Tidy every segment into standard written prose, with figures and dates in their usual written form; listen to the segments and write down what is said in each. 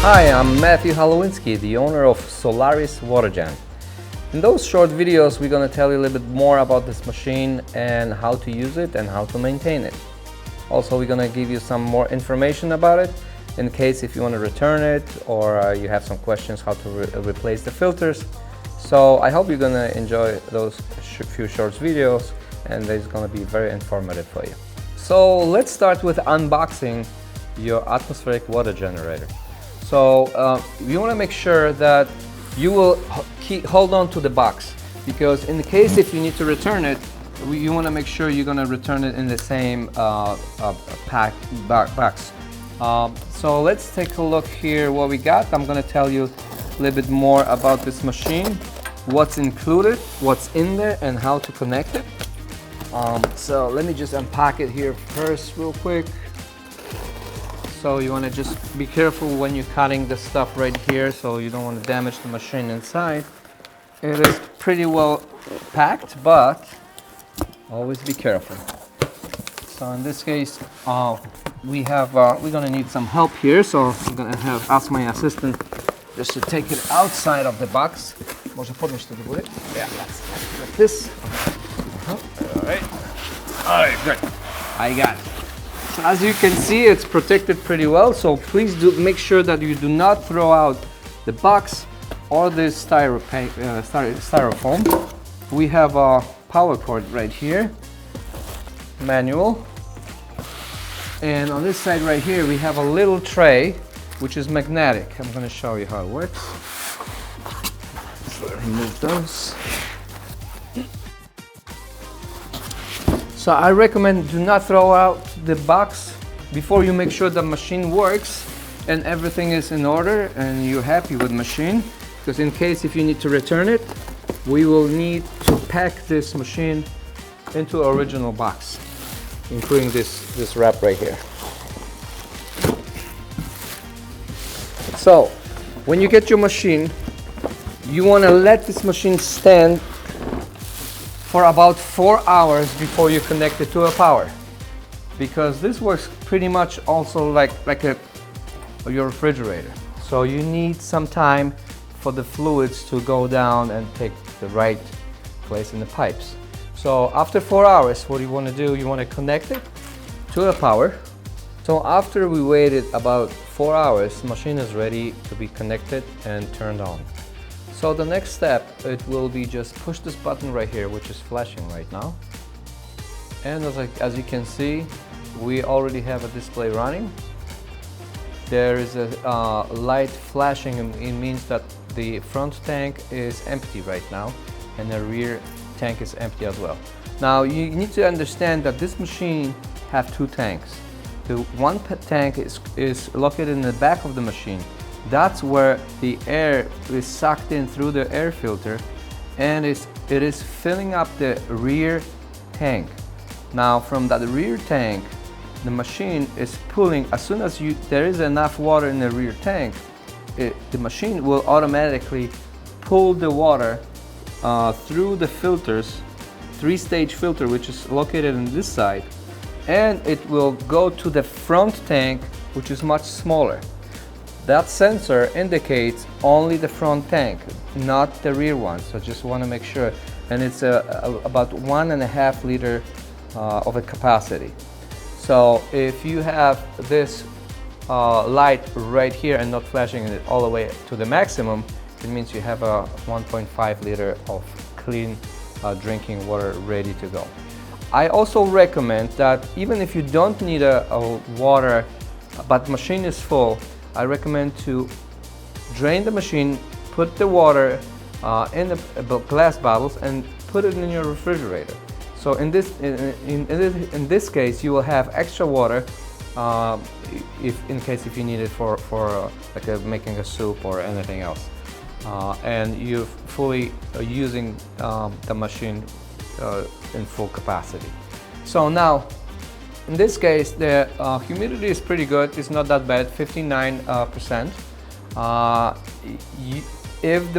Hi, I'm Matthew Halowinski, the owner of Solaris Water Gen. In those short videos, we're going to tell you a little bit more about this machine and how to use it and how to maintain it. Also, we're going to give you some more information about it in case if you want to return it or you have some questions how to replace the filters. So I hope you're going to enjoy those few short videos, and it's going to be very informative for you. So let's start with unboxing your atmospheric water generator. So you want to make sure that you will hold on to the box, because in the case if you need to return it, you want to make sure you're going to return it in the same box. So let's take a look here what we got. I'm going to tell you a little bit more about this machine, what's included, what's in there, and how to connect it. So let me just unpack it here first real quick. So you want to just be careful when you're cutting the stuff right here, so you don't want to damage the machine inside. It is pretty well packed, but always be careful. So in this case, we're gonna need some help here. So I'm gonna ask my assistant just to take it outside of the box. Może podnieść to do góry? Yeah, like this. All right, good. I got it. So as you can see, it's protected pretty well. So please do make sure that you do not throw out the box or the styrofoam. We have a power cord right here, manual, and on this side right here we have a little tray which is magnetic. I'm going to show you how it works. So remove those. So I recommend do not throw out the box before you make sure the machine works and everything is in order and you're happy with the machine, because in case if you need to return it, we will need to pack this machine into the original box, including this wrap right here. So when you get your machine, you want to let this machine stand for about 4 hours before you connect it to a power, because this works pretty much also like your refrigerator. So you need some time for the fluids to go down and take the right place in the pipes. So after 4 hours, what you want to do, you want to connect it to a power. So after we waited about 4 hours, the machine is ready to be connected and turned on. So the next step, it will be just push this button right here, which is flashing right now. And as you can see, we already have a display running. There is a light flashing. It means that the front tank is empty right now, and the rear tank is empty as well. Now you need to understand that this machine have two tanks. The one tank is located in the back of the machine. That's where the air is sucked in through the air filter, and it is filling up the rear tank. Now from that rear tank, the machine is pulling. As soon as there is enough water in the rear tank, the machine will automatically pull the water through the filters, three-stage filter, which is located on this side, and it will go to the front tank, which is much smaller. That sensor indicates only the front tank, not the rear one. So just want to make sure, and it's about 1.5 liter of a capacity. So if you have this light right here and not flashing it all the way to the maximum, it means you have a 1.5 liter of clean drinking water ready to go. I also recommend that even if you don't need a water, but the machine is full, I recommend to drain the machine, put the water in the glass bottles, and put it in your refrigerator. So in this case, you will have extra water in case you need it for making a soup or anything else, and you're fully using the machine in full capacity. So now, in this case, the humidity is pretty good. It's not that bad, 59%. If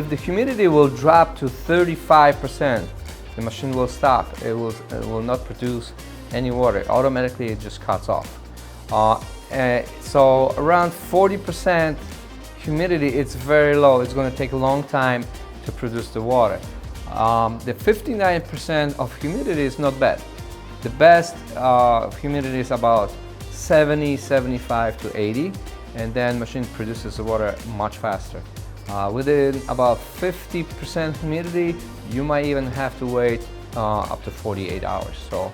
the humidity will drop to 35%, the machine will stop. It will not produce any water. Automatically, it just cuts off. So around 40% humidity, it's very low. It's going to take a long time to produce the water. The 59% of humidity is not bad. The best humidity is about 70, 75 to 80, and then machine produces the water much faster. Within about 50% humidity, you might even have to wait up to 48 hours. So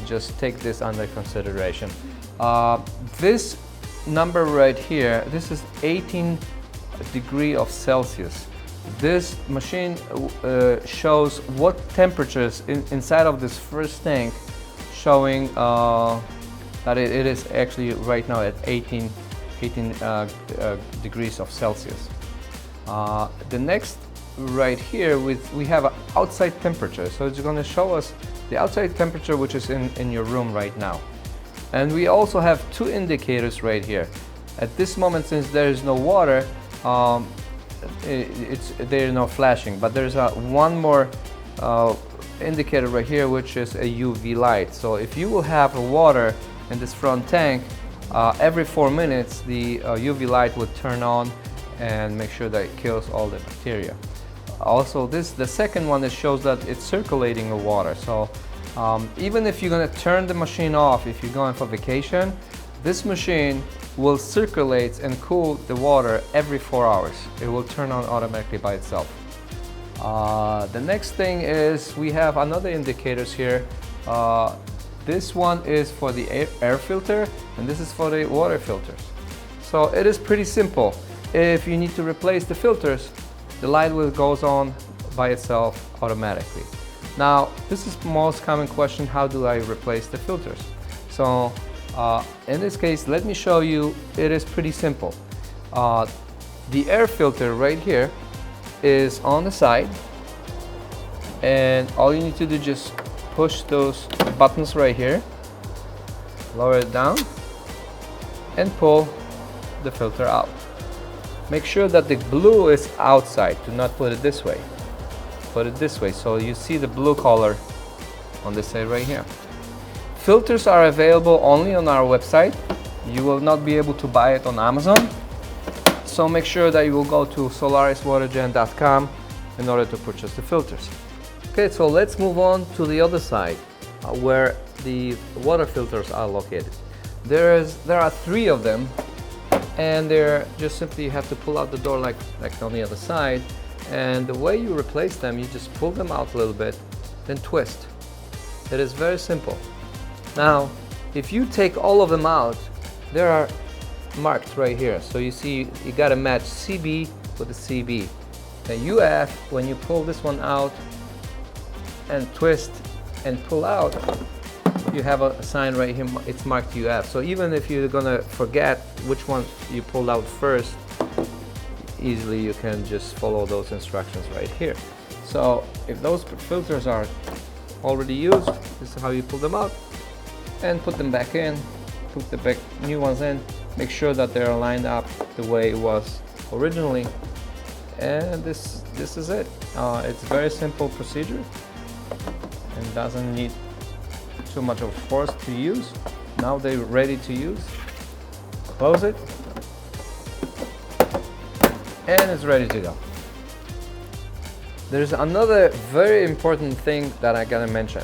just take this under consideration. This number right here, this is 18 degrees of Celsius. This machine shows what temperatures inside of this first tank, showing that it is actually right now at 18 degrees of Celsius. The next right here, we have an outside temperature, so it's going to show us the outside temperature which is in your room right now. And we also have two indicators right here. At this moment, since there is no water, there's no flashing, but there's one more indicator right here, which is a UV light. So if you will have water in this front tank, every 4 minutes the UV light would turn on and make sure that it kills all the bacteria. Also, the second one, that shows that it's circulating the water. So even if you're going to turn the machine off, if you're going for vacation, this machine will circulate and cool the water every 4 hours. It will turn on automatically by itself. The next thing is we have another indicators here. This one is for the air filter, and this is for the water filters. So it is pretty simple. If you need to replace the filters, the light will goes on by itself automatically. Now, this is the most common question: how do I replace the filters? So in this case, let me show you. It is pretty simple. The air filter right here is on the side, and all you need to do is just push those buttons right here, lower it down, and pull the filter out. Make sure that the blue is outside. Do not put it this way. Put it this way, so you see the blue color on this side right here. Filters are available only on our website. You will not be able to buy it on Amazon. So make sure that you will go to solariswatergen.com in order to purchase the filters. Okay, so let's move on to the other side where the water filters are located. There are 3 of them, and they're just simply, you have to pull out the door like on the other side, and the way you replace them, you just pull them out a little bit, then twist. It is very simple. Now, if you take all of them out, there are marked right here. So you see, you gotta match CB with the CB. The UF, when you pull this one out and twist and pull out, you have a sign right here, it's marked UF. So even if you're gonna forget which one you pulled out first, easily you can just follow those instructions right here. So if those filters are already used, this is how you pull them out and put them back in, put the new ones in, make sure that they're lined up the way it was originally, and this is it. It's a very simple procedure and doesn't need too much of force to use. Now they're ready to use. Close it, and it's ready to go. There's another very important thing that I gotta mention.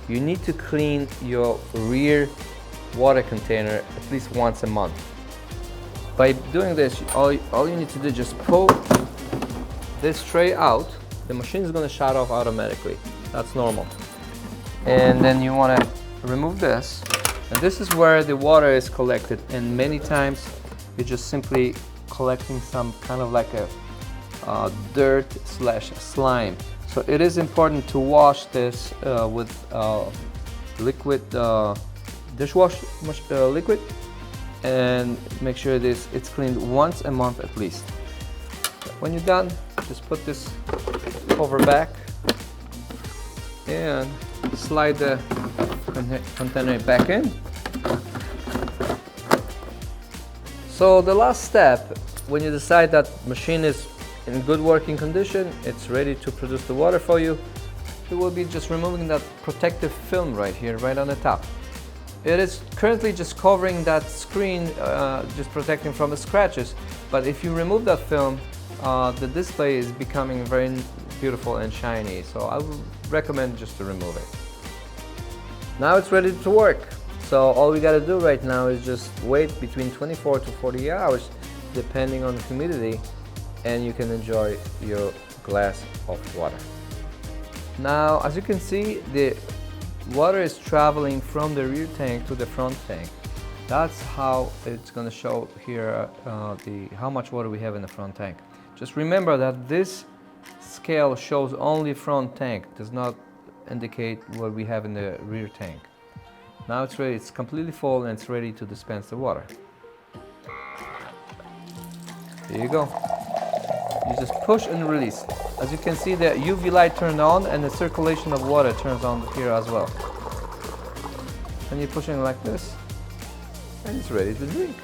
You need to clean your rear water container at least once a month. By doing this, all you need to do is just pull this tray out. The machine is going to shut off automatically. That's normal. And then you want to remove this. And this is where the water is collected. And many times you're just simply collecting some kind of like a dirt / slime. So it is important to wash this with liquid dishwash liquid, and make sure it's cleaned once a month at least. When you're done, just put this over back and slide the container back in. So the last step, when you decide that machine is in good working condition, it's ready to produce the water for you, you will be just removing that protective film right here, right on the top. It is currently just covering that screen, just protecting from the scratches. But if you remove that film, the display is becoming very beautiful and shiny. So I would recommend just to remove it. Now it's ready to work. So all we gotta do right now is just wait between 24 to 40 hours, depending on the humidity, and you can enjoy your glass of water. Now, as you can see, the water is traveling from the rear tank to the front tank. That's how it's going to show here how much water we have in the front tank. Just remember that this scale shows only front tank, does not indicate what we have in the rear tank. Now it's ready, it's completely full and it's ready to dispense the water. Here you go. You just push and release. As you can see, the UV light turned on and the circulation of water turns on here as well. And you're pushing like this and it's ready to drink.